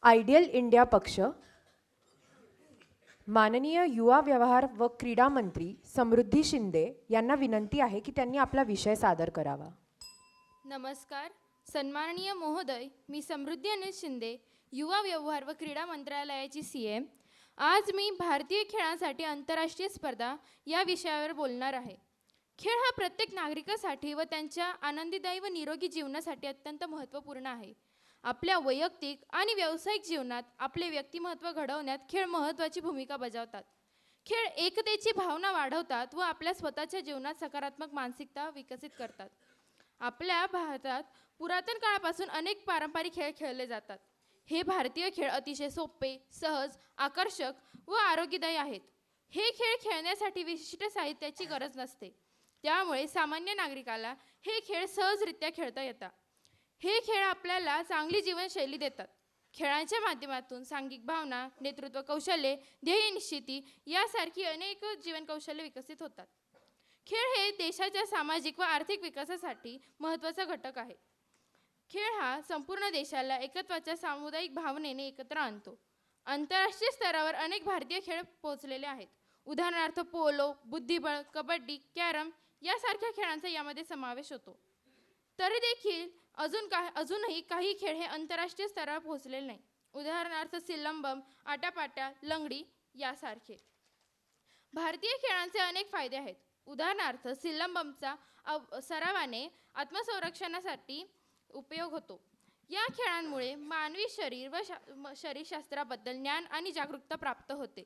Ideal India पक्ष माननीय युवा व्यवहार व क्रीडा मंत्री समृद्धी शिंदे यांना विनंती आहे की त्यांनी आपला विषय सादर करावा. नमस्कार सन्माननीय महोदय, मी समृद्धी अनिल शिंदे, युवा व्यवहार व क्रीडा मंत्रालयाची CM. आज मी भारतीय खेळांसाठी आंतरराष्ट्रीय स्पर्धा या विषयावर बोलणार आहे. खेळ हा प्रत्येक नागरिकासाठी व त्यांच्या आनंदीदायी व निरोगी जीवनासाठी अत्यंत महत्त्वपूर्ण आहे. आपल्या वैयक्तिक आणि व्यावसायिक जीवनात आपले व्यक्तिमत्व घडवण्यात खेळ महत्त्वाची भूमिका बजावतात. खेळ एकतेची भावना वाढवतात व आपल्या स्वतःच्या जीवनात सकारात्मक मानसिकता विकसित करतात. आपल्या भारतात पुरातन काळापासून अनेक पारंपरिक खेळ खेळले जातात. हे भारतीय खेळ अतिशय सोपे, सहज, आकर्षक व आरोग्यदायी आहेत. हे खेळ खेळण्यासाठी विशिष्ट साहित्याची गरज नसते, त्यामुळे सामान्य नागरिकाला हे खेळ सहजरित्या खेळता येतात. हे खेळ आपल्याला चांगली जीवनशैली देतात. खेळांच्या माध्यमातून सांघिक भावना, नेतृत्व कौशल्ये, ध्येय निश्चिती यासारखी अनेक जीवन कौशल्ये विकसित होतात. खेळ हे देशाच्या सामाजिक व आर्थिक विकासासाठी महत्त्वाचा घटक आहे. खेळ हा संपूर्ण देशाला एकत्वाच्या सामुदायिक भावनेने एकत्र आणतो. आंतरराष्ट्रीय स्तरावर अनेक भारतीय खेळ पोहोचलेले आहेत. उदाहरणार्थ पोलो, बुद्धिबळ, कबड्डी, कॅरम यासारख्या खेळांचा यामध्ये समावेश होतो. तरी देखील अजूनही काही खेळ हे आंतरराष्ट्रीय स्तरावर पोहोचलेले नाही. उदाहरणार्थ सिलंबम, आटापाटा, लंगडी यासारखे. भारतीय खेळांचे अनेक फायदे आहेत. उदाहरणार्थ सिलंबमचा सरावाने आत्मसंरक्षणासाठी उपयोग होतो. या खेळांमुळे मानवी शरीर व शरीरशास्त्राबद्दल ज्ञान आणि जागरूकता प्राप्त होते.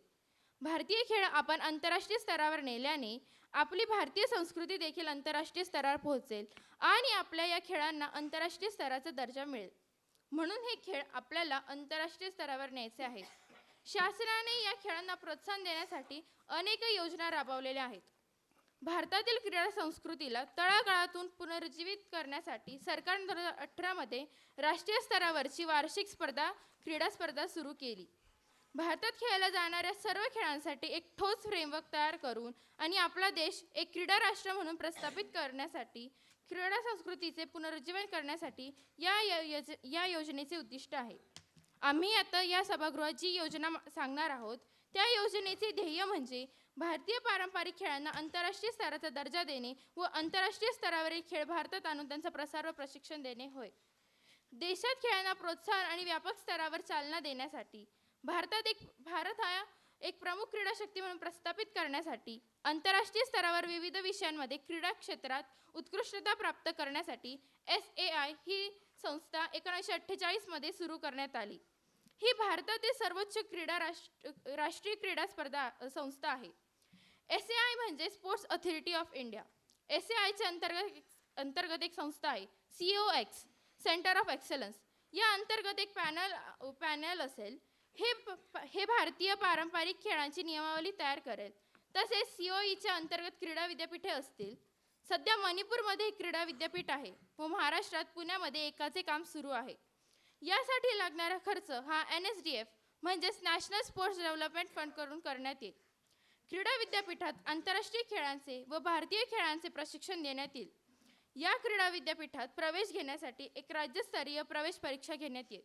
भारतीय खेळ आपण आंतरराष्ट्रीय स्तरावर नेल्याने आपली भारतीय संस्कृती देखील आंतरराष्ट्रीय स्तरावर पोहोचेल आणि आपल्या या खेळांना आंतरराष्ट्रीय स्तराचा दर्जा मिळेल. म्हणून हे खेळ आपल्याला आंतरराष्ट्रीय स्तरावर न्यायचे आहेत. शासनाने या खेळांना प्रोत्साहन देण्यासाठी अनेक योजना राबवलेल्या आहेत. भारतातील क्रीडा संस्कृतीला तळागाळातून पुनरुज्जीवित करण्यासाठी सरकारने 2018 मध्ये राष्ट्रीय स्तरावरची वार्षिक क्रीडा स्पर्धा सुरू केली. भारतात खेळल्या जाणाऱ्या सर्व खेळांसाठी एक ठोस फ्रेमवर्क तयार करून आणि आपला देश एक क्रीडा राष्ट्र म्हणून प्रस्थापित करण्यासाठी, क्रीडा संस्कृतीचे पुनरुज्जीवन करण्यासाठी या योजनेचे उद्दिष्ट आहे. आम्ही आता या सभागृहात जी योजना सांगणार आहोत त्या योजनेचे ध्येय म्हणजे भारतीय पारंपरिक खेळांना आंतरराष्ट्रीय स्तराचा दर्जा देणे व आंतरराष्ट्रीय स्तरावरील खेळ भारतात आणून त्यांचा प्रसार व प्रशिक्षण देणे होय. देशात खेळांना प्रोत्साहन आणि व्यापक स्तरावर चालना देण्यासाठी भारत हा एक प्रमुख क्रीडा शक्ती म्हणून प्रस्थापित करण्यासाठी आंतरराष्ट्रीय स्तरावर विविध विषयांमध्ये क्रीडा क्षेत्रात उत्कृष्टता प्राप्त करण्यासाठी SAI ही संस्था 1948 मध्ये सुरू करण्यात आली. ही भारतातील सर्वोच्च राष्ट्रीय क्रीडा स्पर्धा संस्था आहे. SAI म्हणजे स्पोर्ट्स अथॉरिटी ऑफ इंडिया. SAIच्या अंतर्गत एक संस्था आहे COX, सेंटर ऑफ एक्सलन्स. या अंतर्गत एक पॅनल असेल. हे भारतीय पारंपरिक खेळांची नियमावली तयार करेल. तसेच COEच्या अंतर्गत क्रीडा विद्यापीठे असतील. सध्या मणिपूरमध्ये क्रीडा विद्यापीठ आहे व महाराष्ट्रात पुण्यामध्ये एकाचे काम सुरू आहे. यासाठी लागणारा खर्च हा NSDF म्हणजेच नॅशनल स्पोर्ट्स डेव्हलपमेंट फंड करून करण्यात येईल. क्रीडा विद्यापीठात आंतरराष्ट्रीय खेळांचे व भारतीय खेळांचे प्रशिक्षण देण्यात येईल. या क्रीडा विद्यापीठात प्रवेश घेण्यासाठी एक राज्यस्तरीय प्रवेश परीक्षा घेण्यात येईल.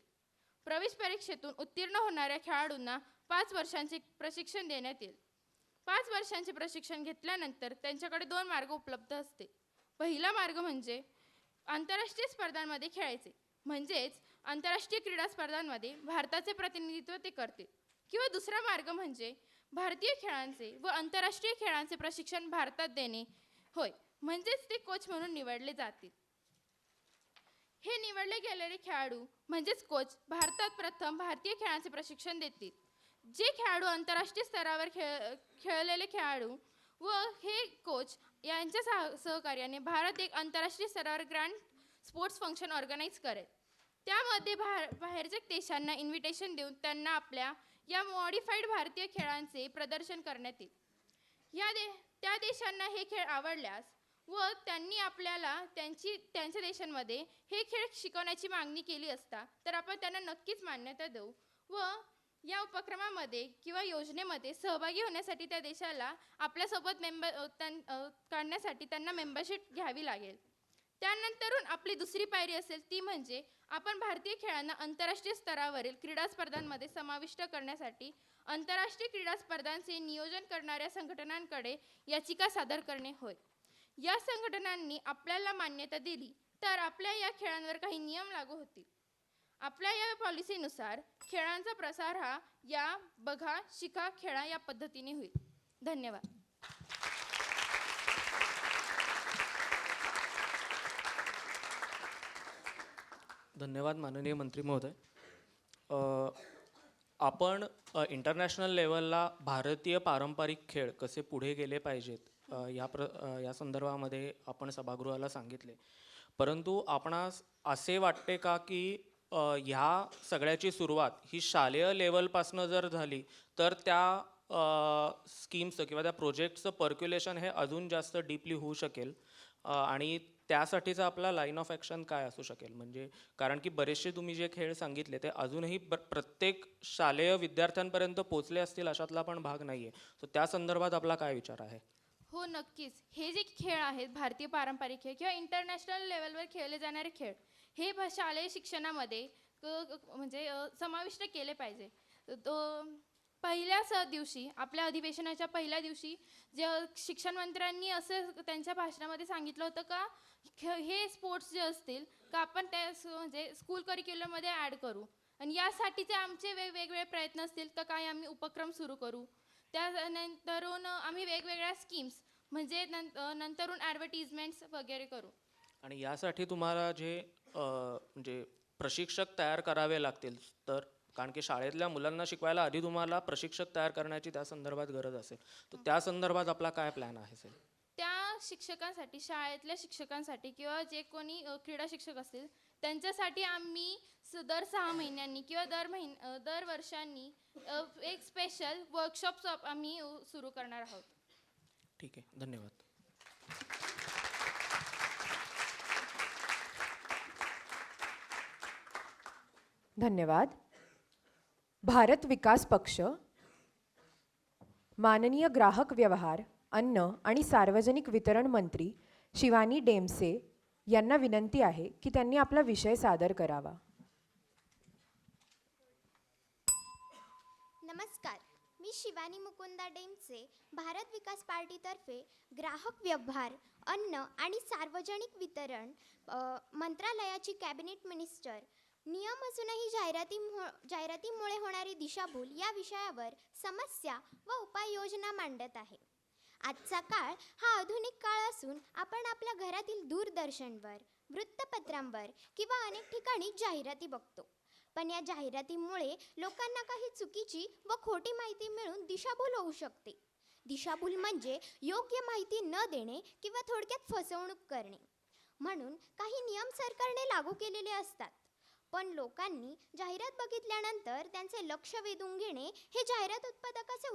प्रवेश परीक्षेतून उत्तीर्ण होणाऱ्या खेळाडूंना 5 वर्षांचे प्रशिक्षण देण्यात येईल. 5 वर्षांचे प्रशिक्षण घेतल्यानंतर त्यांच्याकडे 2 मार्ग उपलब्ध असते. पहिला मार्ग म्हणजे आंतरराष्ट्रीय स्पर्धांमध्ये खेळायचे, म्हणजेच आंतरराष्ट्रीय क्रीडा स्पर्धांमध्ये भारताचे प्रतिनिधित्व ते करतील. किंवा दुसरा मार्ग म्हणजे भारतीय खेळांचे व आंतरराष्ट्रीय खेळांचे प्रशिक्षण भारतात देणे होय, म्हणजेच ते कोच म्हणून निवडले जातील. हे निवडले गेलेले खेळाडू म्हणजेच कोच भारतात प्रथम भारतीय खेळांचे प्रशिक्षण देतील. जे खेळाडू आंतरराष्ट्रीय स्तरावर खेळलेले खेळाडू व हे कोच यांच्या सहकार्याने भारत एक आंतरराष्ट्रीय स्तरावर ग्रँड स्पोर्ट्स फंक्शन ऑर्गनाईज करेल. त्यामध्ये बाहेरच्या देशांना इन्व्हिटेशन देऊन त्यांना आपल्या या मॉडिफाईड भारतीय खेळांचे प्रदर्शन करण्यात येईल. त्या देशांना हे खेळ आवडल्यास व त्यांनी आपल्याला त्यांच्या देशांमध्ये हे खेळ शिकवण्याची मागणी केली असता तर आपण त्यांना नक्कीच मान्यता देऊ व या उपक्रमामध्ये किंवा योजनेमध्ये सहभागी होण्यासाठी त्या देशाला आपल्यासोबत काढण्यासाठी त्यांना मेंबरशिप घ्यावी लागेल. त्यानंतरून आपली दुसरी पायरी असेल ती म्हणजे आपण भारतीय खेळांना आंतरराष्ट्रीय स्तरावरील क्रीडा स्पर्धांमध्ये समाविष्ट करण्यासाठी आंतरराष्ट्रीय क्रीडा स्पर्धांचे नियोजन करणाऱ्या संघटनांकडे याचिका सादर करणे होय. या संघटनांनी आपल्याला मान्यता दिली तर आपल्या या खेळांवर काही नियम लागू होतील. आपल्या या पॉलिसीनुसार खेळांचा प्रसार हा या बघा शिका खेळा या पद्धतीने होईल. धन्यवाद. धन्यवाद माननीय मंत्री महोदय. आपण इंटरनॅशनल लेवलला भारतीय पारंपरिक खेळ कसे पुढे गेले पाहिजेत या संदर्भामध्ये आपण सभागृहाला सांगितले. परंतु आपणास असे वाटते का की ह्या सगळ्याची सुरुवात ही शालेय लेवलपासनं जर झाली तर त्या स्कीम्सचं किंवा त्या प्रोजेक्टचं पर्क्युलेशन हे अजून जास्त डीपली होऊ शकेल आणि त्यासाठीचा आपला लाईन ऑफ ॲक्शन काय असू शकेल? म्हणजे कारण की बरेचसे तुम्ही जे खेळ सांगितले ते अजूनही प्रत्येक शालेय विद्यार्थ्यांपर्यंत पोचले असतील अशातला पण भाग नाही आहे. सो त्या संदर्भात आपला काय विचार आहे? हो, नक्कीच. हे जे खेळ आहेत भारतीय पारंपरिक खेळ किंवा इंटरनॅशनल लेवलवर खेळले जाणारे खेळ हे शालेय शिक्षणामध्ये म्हणजे समाविष्ट केले पाहिजे. पहिल्याच दिवशी आपल्या अधिवेशनाच्या पहिल्या दिवशी जे शिक्षण मंत्र्यांनी असं त्यांच्या भाषणामध्ये सांगितलं होतं का हे स्पोर्ट्स जे असतील का आपण त्या म्हणजे स्कूल करिक्युलममध्ये ॲड करू आणि यासाठीचे आमचे वेगवेगळे प्रयत्न असतील तर काय आम्ही उपक्रम सुरू करू. त्यानंतरून आम्ही वेगवेगळ्या स्कीम्स म्हणजे नंतरून ॲडव्हर्टिजमेंट्स वगैरे करू. आणि यासाठी तुम्हाला जे म्हणजे प्रशिक्षक तयार करावे लागतील तर कारण की शाळेतल्या मुलांना शिकवायला आधी तुम्हाला प्रशिक्षक तयार करण्याची त्या संदर्भात गरज असेल. तर त्या संदर्भात आपला काय प्लॅन आहे सर? त्या शिक्षकांसाठी शाळेतल्या शिक्षकांसाठी किंवा जे कोणी क्रीडा शिक्षक असतील त्यांच्यासाठी आम्ही दर 6 महिन्यांनी किंवा दर वर्षांनी एक स्पेशल वर्कशॉप्स आम्ही सुरू करणार आहोत. ठीक आहे, धन्यवाद. धन्यवाद. भारत विकास पक्ष, माननीय ग्राहक व्यवहार, अन्न आणि सार्वजनिक वितरण मंत्री शिवानी डेमसे यांना विनंती आहे की त्यांनी आपला विषय सादर करावा. नमस्कार, मी शिवानी मुकुंदा डेमसे, भारत विकास पार्टीतर्फे ग्राहक व्यवहार, अन्न आणि सार्वजनिक वितरण मंत्रालयाची कॅबिनेट मिनिस्टर. नियम असूनही जाहिरातीमुळे होणारी दिशाभूल या विषयावर समस्या व उपाययोजना मांडत आहे. आजचा काळ हा आधुनिक काळ असून आपण आपल्या घरातील दूरदर्शनवर, वृत्तपत्रांवर किंवा अनेक ठिकाणी जाहिराती बघतो. पण या जाहिरातीमुळे लोकांना काही चुकीची व खोटी माहिती मिळून दिशाभूल होऊ शकते. दिशाभूल म्हणजे योग्य माहिती न देणे किंवा थोडक्यात फसवणूक करणे. म्हणून काही नियम सरकारने लागू केलेले असतात, पण लोकांनी जाहिरात बघितल्यानंतर त्यांचे लक्ष वेधून घेणे हे जाहिरात उत्पादकाचे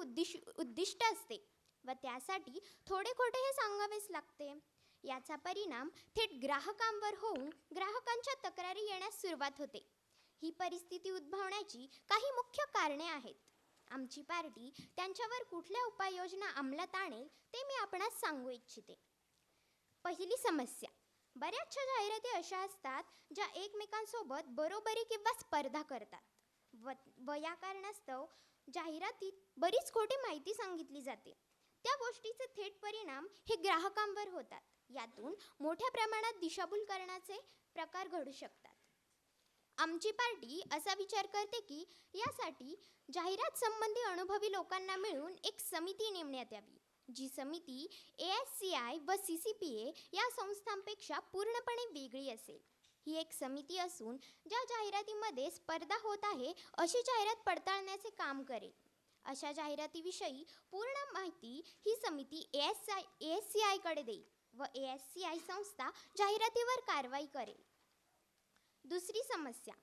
उद्दिष्ट असते व त्यासाठी थोडे खोटे हे सांगावेच लागते. याचा परिणाम थेट ग्राहकांवर होऊन ग्राहकांच्या तक्रारी येण्यास सुरुवात होते. ही परिस्थिती उद्भवण्याची काही मुख्य कारणे आहेत. आमची पार्टी त्यांच्यावर कुठल्या उपाययोजना अंमलात आणेल ते मी आपणास सांगू इच्छिते. पहिली समस्या, बऱ्याचशा जाहिराती अशा असतात ज्या एकमेकांसोबत बरोबरी किंवा स्पर्धा करतात व या कारणास्तव जाहिरातीत बरीच खोटी माहिती सांगितली जाते. त्या गोष्टीचे थेट परिणाम हे ग्राहकांवर होतात. यातून मोठ्या प्रमाणात दिशाभूल करण्याचे प्रकार घडू शकतात. आमची पार्टी असा विचार करते की यासाठी जाहिरात संबंधी अनुभवी लोकांना मिळून एक समिती नेमण्यात यावी. जी समिती ASCI व CCPA या संस्थांपेक्षा पूर्णपणे वेगळी असेल. ही एक समिती असून ज्या जाहिरातीमध्ये स्पर्धा होत आहे अशी जाहिरात पडताळण्याचे काम करेल. अशा जाहिरातीविषयी पूर्ण माहिती ही समिती ASCI कडे देईल व ASCI संस्था जाहिरातीवर कारवाई करेल. दुसरी समस्या,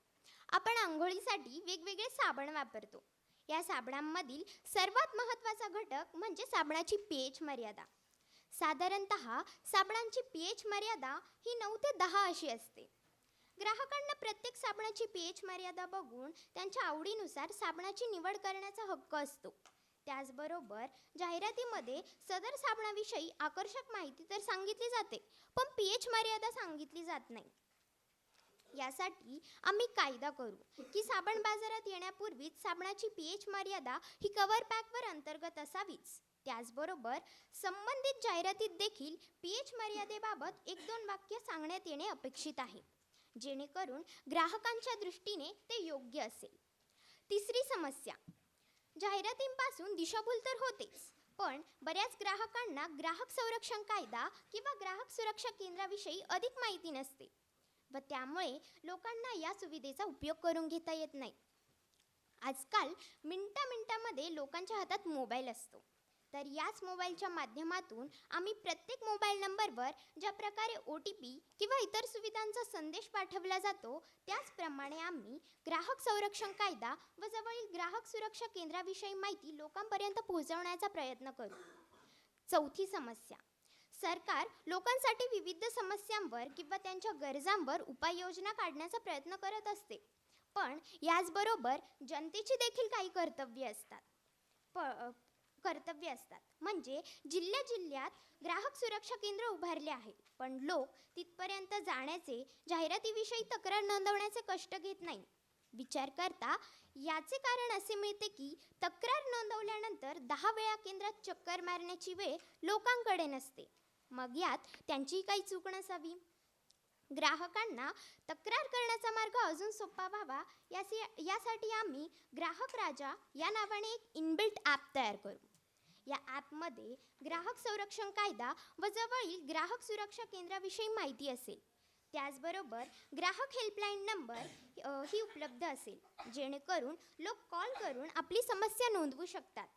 आपण आंघोळीसाठी वेगवेगळे साबण वापरतो. या साबणांमधील सर्वात महत्त्वाचा घटक म्हणजे साबणाची pH मर्यादा. साधारणतः साबणांची pH मर्यादा ही 9 ते 10 अशी असते. ग्राहकांना प्रत्येक साबणाची pH मर्यादा बघून त्यांच्या आवडीनुसार साबणाची निवड करण्याचा हक्क असतो. त्याचबरोबर जाहिरातीमध्ये सदर साबणाविषयी आकर्षक माहिती तर सांगितली जाते, पण pH मर्यादा सांगितली जात नाही. यासाठी आम्ही कायदा करू की साबण बाजारात येण्यापूर्वीच साबणाची pH मर्यादा ही कव्हर पॅकवर अंतर्गत असावीच. त्याचबरोबर संबंधित जाहिरातीत देखील pH मर्यादेबाबत 1-2 वाक्य सांगण्यात येणे अपेक्षित आहे, जेणेकरून ग्राहकांच्या दृष्टीने ते योग्य असेल. तिसरी समस्या, जाहिरातींपासून दिशाभूल तर होतेच, पण बऱ्याच ग्राहकांना ग्राहक संरक्षण कायदा किंवा ग्राहक सुरक्षा केंद्राविषयी अधिक माहिती नसते व त्यामुळे लोकांना या सुविधेचा उपयोग करून घेता येत नाही. आजकाल मिनिटामध्ये लोकांच्या हातात मोबाईल असतो, तर याच मोबाईलच्या माध्यमातून आम्ही प्रत्येक मोबाईल नंबरवर ज्या प्रकारे OTP किंवा इतर सुविधांचा संदेश पाठवला जातो, त्याचप्रमाणे आम्ही ग्राहक संरक्षण कायदा व जवळील ग्राहक सुरक्षा केंद्राविषयी माहिती लोकांपर्यंत पोहोचवण्याचा प्रयत्न करू. चौथी समस्या, सरकार लोकांसाठी विविध समस्यांवर किंवा त्यांच्या गरजांवर उपाययोजना काढण्याचा प्रयत्न करत असते, पण याचबरोबर जनतेची देखील काही कर्तव्ये असतात. म्हणजे जिल्ह्यात ग्राहक सुरक्षा केंद्र उभारले आहे, पण लोक तिथपर्यंत जाण्याचे, जाहिरातीविषयी तक्रार नोंदवण्याचे कष्ट घेत नाही. विचार करता याचे कारण असे मिळते की तक्रार नोंदवल्यानंतर 10 वेळा केंद्रात चक्कर मारण्याची वेळ लोकांकडे नसते. मग यात त्यांचीही काही चूक नसावी. ग्राहकांना तक्रार करण्याचा मार्ग अजून सोपा व्हावा यासाठी आम्ही ग्राहक राजा या नावाने एक इनबिल्ट ॲप तयार करू. या ॲपमध्ये ग्राहक संरक्षण कायदा व जवळील ग्राहक सुरक्षा केंद्राविषयी माहिती असेल. त्याचबरोबर ग्राहक हेल्पलाईन नंबर ही उपलब्ध असेल, जेणेकरून लोक कॉल करून आपली समस्या नोंदवू शकतात.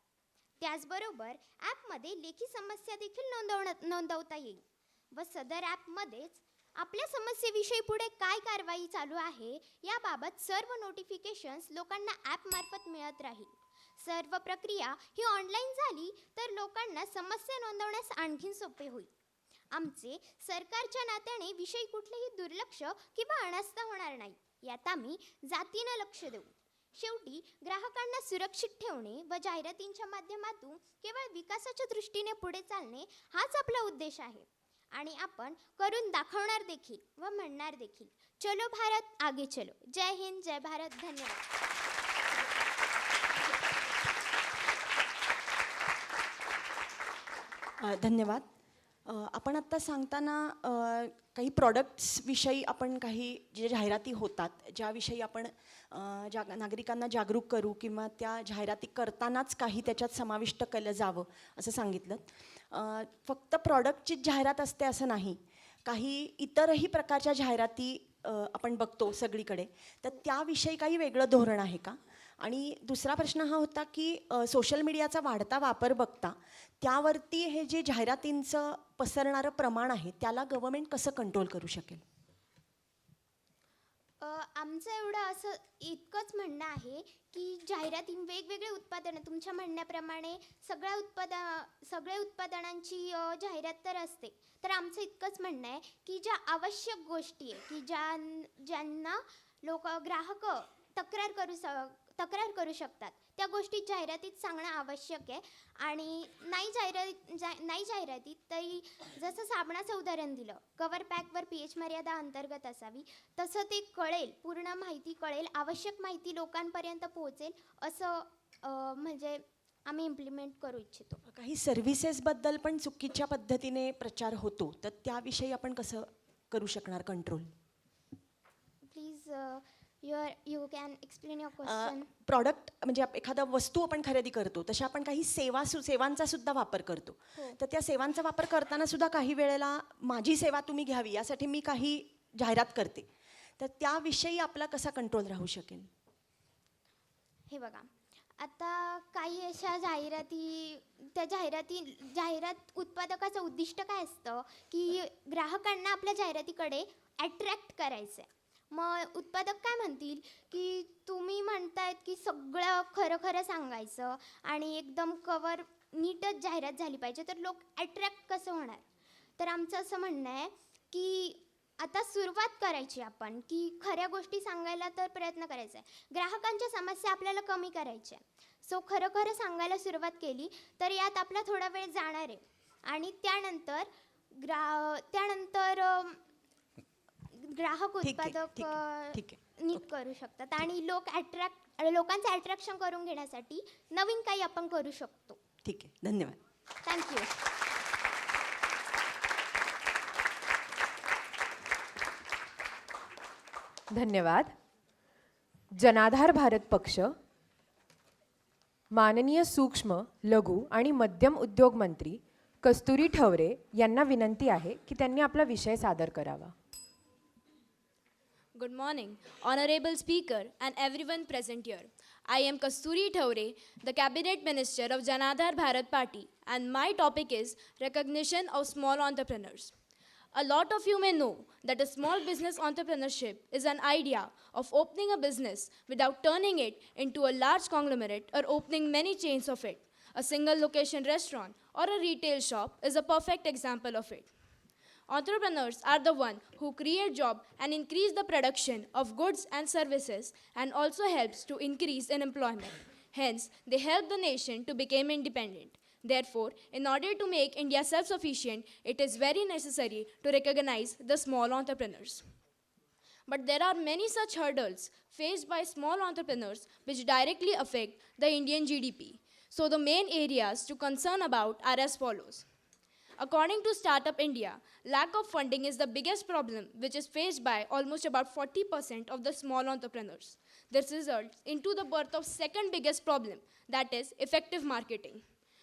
त्याचबरोबर ॲपमध्ये लेखी समस्या देखील नोंदवता येईल व सदर ॲपमध्येच आपल्या समस्येविषयी पुढे काय कारवाई चालू आहे याबाबत सर्व नोटिफिकेशन्स लोकांना ॲपमार्फत मिळत राहील. सर्व प्रक्रिया ही ऑनलाईन झाली तर लोकांना समस्या नोंदवण्यास आणखीन सोपे होईल. आमचे सरकारच्या नात्याने विषयी कुठलेही दुर्लक्ष किंवा अनास्था होणार नाही, यात आम्ही जातीनं लक्ष देऊ. शेवटी ग्राहकांना सुरक्षित ठेवणे व जाहिरातींच्या माध्यमातून केवळ विकासाच्या दृष्टीने पुढे चालणे हाच आपला उद्देश आहे आणि आपण करून दाखवणार देखील व म्हणणार देखील. चलो भारत आगे चलो. जय हिंद, जय भारत. धन्यवाद. धन्यवाद. आपण आत्ता सांगताना काही प्रॉडक्ट्सविषयी आपण काही जे जाहिराती होतात ज्याविषयी आपण नागरिकांना जागरूक करू किंवा त्या जाहिराती करतानाच काही त्याच्यात समाविष्ट केलं जावं असं सांगितलं. फक्त प्रॉडक्टचीच जाहिरात असते असं नाही, काही इतरही प्रकारच्या जाहिराती आपण बघतो सगळीकडे, तर त्याविषयी काही वेगळं धोरण आहे का? आणि दुसरा प्रश्न हा होता की सोशल मीडियाचा वाढता वापर बघता त्यावरती हे जे जाहिरातींचं पसरणारं प्रमाण आहे त्याला गव्हर्नमेंट कसं कंट्रोल करू शकेल? आमचं एवढं असं इतकंच म्हणणं आहे की जाहिराती वेगवेगळे उत्पादनं, तुमच्या म्हणण्याप्रमाणे सगळ्या उत्पादनांची जाहिरात तर असते, तर आमचं इतकंच म्हणणं आहे की ज्या आवश्यक गोष्टी आहे की ज्यांना ग्राहक तक्रार करू शकतात त्या गोष्टी जाहिरातीत सांगणं आवश्यक आहे. आणि नाही जाहिरातीत तरी जसं साबणाचं उदाहरण दिलं, कवर पॅकवर pH मर्यादा अंतर्गत असावी, तसं ते कळेल, पूर्ण माहिती कळेल, आवश्यक माहिती लोकांपर्यंत पोहोचेल असं म्हणजे आम्ही इम्प्लिमेंट करू इच्छितो. काही सर्व्हिसेसबद्दल पण चुकीच्या पद्धतीने प्रचार होतो, तर त्याविषयी आपण कसं करू शकणार control? Please you can explain your question. Product म्हणजे एखादा वस्तू आपण खरेदी करतो तशा आपण काही सेवांचा सुद्धा वापर करतो. तर त्या सेवांचा वापर करताना सुद्धा काही वेळेला माझी सेवा तुम्ही घ्यावी यासाठी मी काही जाहिरात करते, तर त्याविषयी आपला कसा कंट्रोल राहू शकेल? हे बघा, आता काही अशा जाहिरात उत्पादकाचं उद्दिष्ट काय असतं की ग्राहकांना आपल्या जाहिरातीकडे अट्रॅक्ट करायचं आहे. मग उत्पादक काय म्हणतील की तुम्ही म्हणतायत की सगळं खरं सांगायचं आणि एकदम कवर नीटच जाहिरात झाली पाहिजे, तर लोक अट्रॅक्ट कसं होणार? तर आमचं असं म्हणणं आहे की आता सुरुवात करायची आपण की खऱ्या गोष्टी सांगायला तर प्रयत्न करायचा आहे. ग्राहकांच्या समस्या आपल्याला कमी करायच्या, सो खरं सांगायला सुरुवात केली तर यात आपला थोडा वेळ जाणार आहे आणि त्यानंतर ग्राहक ठीक आहे, उत्पादक ठीक आहे, ठीक आहे. नीट करू शकतात आणि लोकांचं अट्रॅक्शन करून घेण्यासाठी नवीन काही आपण करू शकतो. ठीक आहे, धन्यवाद. थँक्यू. धन्यवाद. जनाधार भारत पक्ष, माननीय सूक्ष्म, लघु आणि मध्यम उद्योग मंत्री कस्तुरी ठवरे यांना विनंती आहे की त्यांनी आपला विषय सादर करावा. Good morning, Honorable Speaker and everyone present here. I am Kasturi Thawre, the Cabinet Minister of Janadhar Bharat Party, and my topic is recognition of small entrepreneurs. A lot of you may know that a small business entrepreneurship is an idea of opening a business without turning it into a large conglomerate or opening many chains of it. A single location restaurant or a retail shop is a perfect example of it. Entrepreneurs are the one who create job and increase the production of goods and services and also helps to increase in employment. Hence, they help the nation to become independent. Therefore, in order to make India self-sufficient, it is very necessary to recognize the small entrepreneurs. But there are many such hurdles faced by small entrepreneurs which directly affect the Indian GDP. So the main areas to concern about are as follows. According to Startup India, lack of funding is the biggest problem which is faced by almost about 40% of the small entrepreneurs. This results into the birth of second biggest problem, that is effective marketing.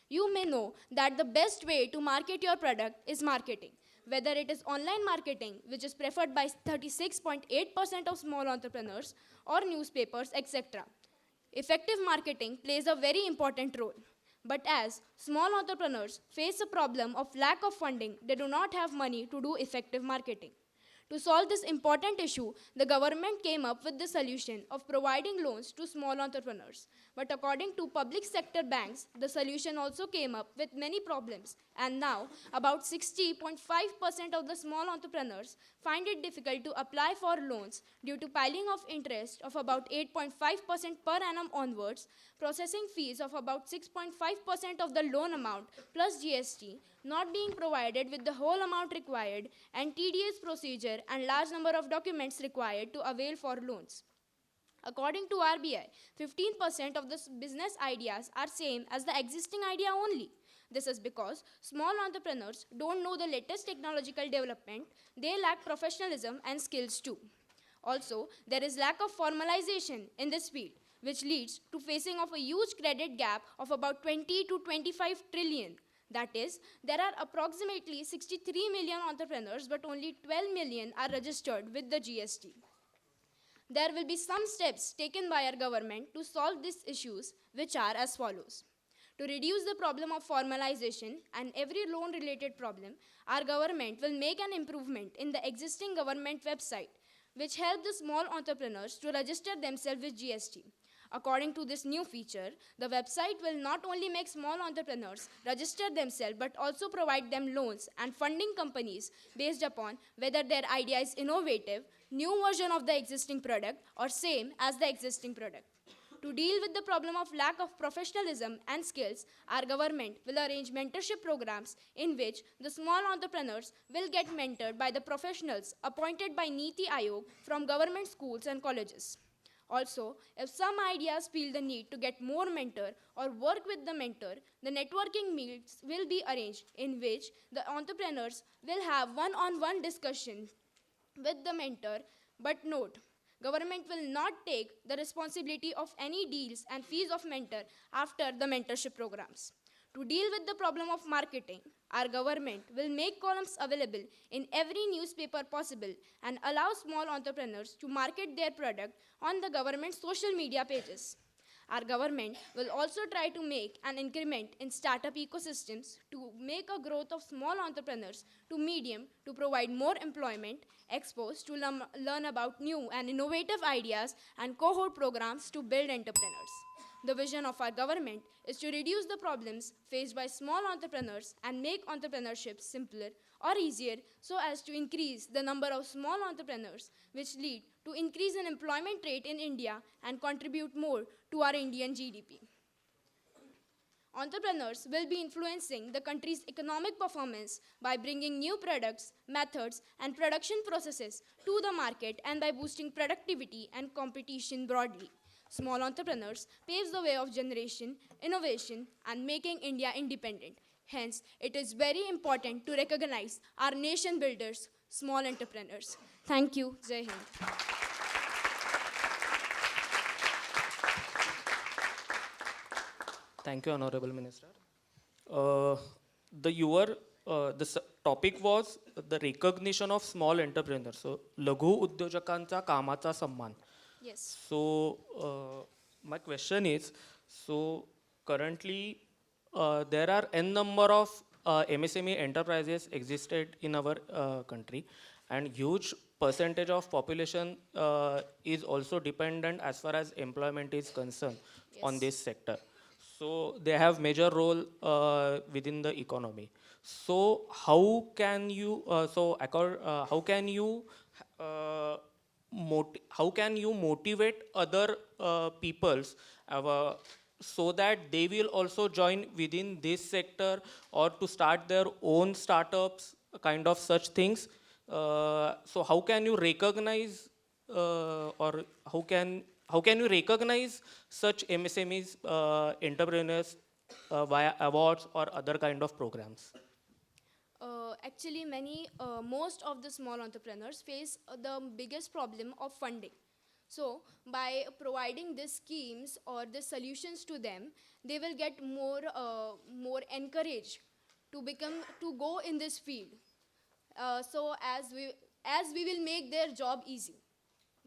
You may know that the best way to market your product is marketing, whether it is online marketing, which is preferred by 36.8% of small entrepreneurs, or newspapers, etc. Effective marketing plays a very important role. But as small entrepreneurs face a problem of lack of funding, they do not have money to do effective marketing. To solve this important issue, the government came up with the solution of providing loans to small entrepreneurs. But according to public sector banks, the solution also came up with many problems. And now, about 60.5% of the small entrepreneurs find it difficult to apply for loans due to piling of interest of about 8.5% per annum onwards, processing fees of about 6.5% of the loan amount plus GST, not being provided with the whole amount required, and tedious procedure and large number of documents required to avail for loans. According to RBI, 15% of the business ideas are same as the existing idea only. This is because small entrepreneurs don't know the latest technological development, they lack professionalism and skills too. Also, there is lack of formalization in this field, which leads to facing of a huge credit gap of about 20 to 25 trillion. That is, there are approximately 63 million entrepreneurs, but only 12 million are registered with the GST. There will be some steps taken by our government to solve these issues, which are as follows. To reduce the problem of formalization and every loan-related problem, our government will make an improvement in the existing government website, which help the small entrepreneurs to register themselves with GST. According to this new feature, the website will not only make small entrepreneurs register themselves, but also provide them loans and funding companies based upon whether their idea is innovative, new version of the existing product, or same as the existing product. To deal with the problem of lack of professionalism and skills, our government will arrange mentorship programs in which the small entrepreneurs will get mentored by the professionals appointed by Niti Aayog from government schools and colleges. Also, if some ideas feel the need to get more mentor or work with the mentor, the networking meets will be arranged in which the entrepreneurs will have one-on-one discussion with the mentor. But note, government will not take the responsibility of any deals and fees of mentor after the mentorship programs. To deal with the problem of marketing, our government will make columns available in every newspaper possible and allow small entrepreneurs to market their product on the government social media pages. Our government will also try to make an increment in startup ecosystems to make a growth of small entrepreneurs to medium to provide more employment, exposed to learn about new and innovative ideas, and cohort programs to build entrepreneurs. The vision of our government is to reduce the problems faced by small entrepreneurs and make entrepreneurship simpler or easier so as to increase the number of small entrepreneurs, which lead to increase in employment rate in India and contribute more to our Indian GDP. Entrepreneurs will be influencing the country's economic performance by bringing new products, methods, and production processes to the market and by boosting productivity and competition broadly. Small entrepreneurs paves the way of generation, innovation, and making India independent. Hence, it is very important to recognize our nation builders, small entrepreneurs. Thank you. Jai Hind. Thank you, Honorable Minister. The topic was the recognition of small entrepreneurs. So, लघु उद्योजकांचा कामाचा सम्मान. Yes. So, my question is, so currently there are n number of MSME enterprises existed in our country, and huge percentage of population is also dependent as far as employment is concerned on this sector. So they have major role within the economy. So how can you motivate other peoples so that they will also join within this sector or to start their own startups, kind of such things? So how can you recognize or how can you recognize such MSMEs entrepreneurs via awards or other kind of programs? Actually, most of the small entrepreneurs face the biggest problem of funding. So, by providing these schemes or the solutions to them, they will get more encouraged to go in this field. So, as we will make their job easy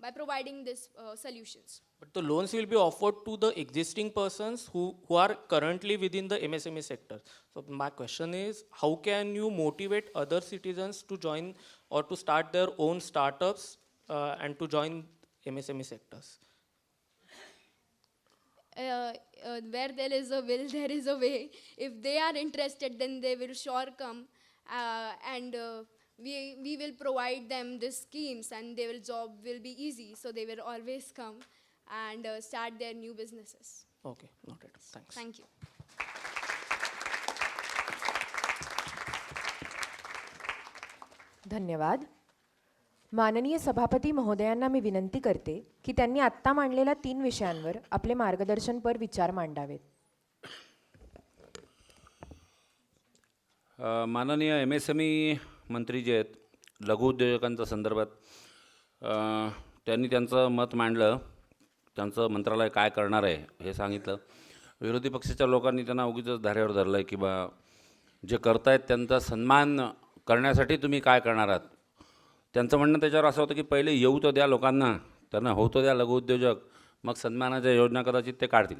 by providing these solutions. But the loans will be offered to the existing persons who are currently within the MSME sector. So my question is, how can you motivate other citizens to join or to start their own startups and to join MSME sectors? Where there is a will, there is a way. If they are interested, then they will sure come, and we will provide them the schemes, and their job will be easy. So they will always come and start their new businesses. Okay, noted. Thanks. Thank you. धन्यवाद. माननीय सभापती महोदयांना मी विनंती करते की त्यांनी आत्ता मांडलेल्या 3 विषयांवर आपले मार्गदर्शनपर विचार मांडावेत. माननीय MSME मंत्री जे आहेत लघु उद्योजकांच्या संदर्भात त्यांनी त्यांचं मत मांडलं, त्यांचं मंत्रालय काय करणार आहे हे सांगितलं. विरोधी पक्षाच्या लोकांनी त्यांना उगीच धारेवर धरलं आहे की बा जे करतायत त्यांचा सन्मान करण्यासाठी तुम्ही काय करणार आहात. त्यांचं म्हणणं त्याच्यावर असं होतं की पहिले येऊ तर द्या लोकांना, त्यांना होतो द्या लघु उद्योजक, मग सन्मानाच्या योजना कदाचित ते काढतील.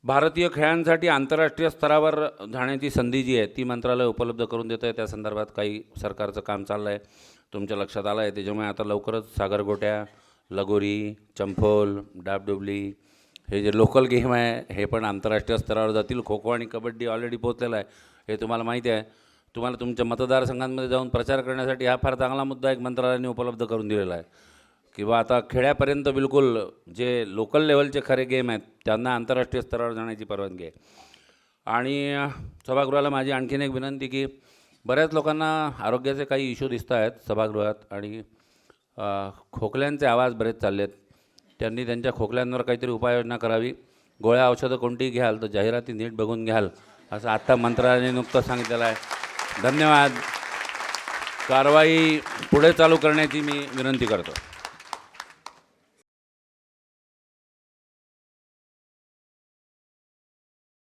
भारतीय खेळांसाठी आंतरराष्ट्रीय स्तरावर जाण्याची संधी जी आहे ती मंत्रालय उपलब्ध करून देतं आहे. त्या संदर्भात काही सरकारचं काम चाललं आहे, तुमच्या लक्षात आलं आहे. त्याच्यामुळे आता लवकरच सागरगोट्या, लगोरी, चंपोल, डाबडुबली हे जे लोकल गेम आहे हे पण आंतरराष्ट्रीय स्तरावर जातील. खो खो आणि कबड्डी ऑलरेडी पोहोचलेला आहे, हे तुम्हाला माहिती आहे. तुम्हाला तुमच्या मतदारसंघांमध्ये जाऊन प्रचार करण्यासाठी हा फार चांगला मुद्दा एक मंत्रालयाने उपलब्ध करून दिलेला आहे किंवा आता खेड्यापर्यंत बिलकुल जे लोकल लेवलचे खरे गेम आहेत त्यांना आंतरराष्ट्रीय स्तरावर जाण्याची परवानगी आहे. आणि सभागृहाला माझी आणखीन एक विनंती की बऱ्याच लोकांना आरोग्याचे काही इश्यू दिसत आहेत सभागृहात आणि खोकल्यांचे आवाज बरेच चालले आहेत. त्यांनी त्यांच्या खोकल्यांवर काहीतरी उपाययोजना करावी. गोळ्या औषधं कोणती घ्याल तर जाहिराती नीट बघून घ्याल असं आत्ता मंत्रालयाने नुकतंच सांगितलेलं आहे. धन्यवाद. कारवाई पुढे चालू करण्याची मी विनंती करतो.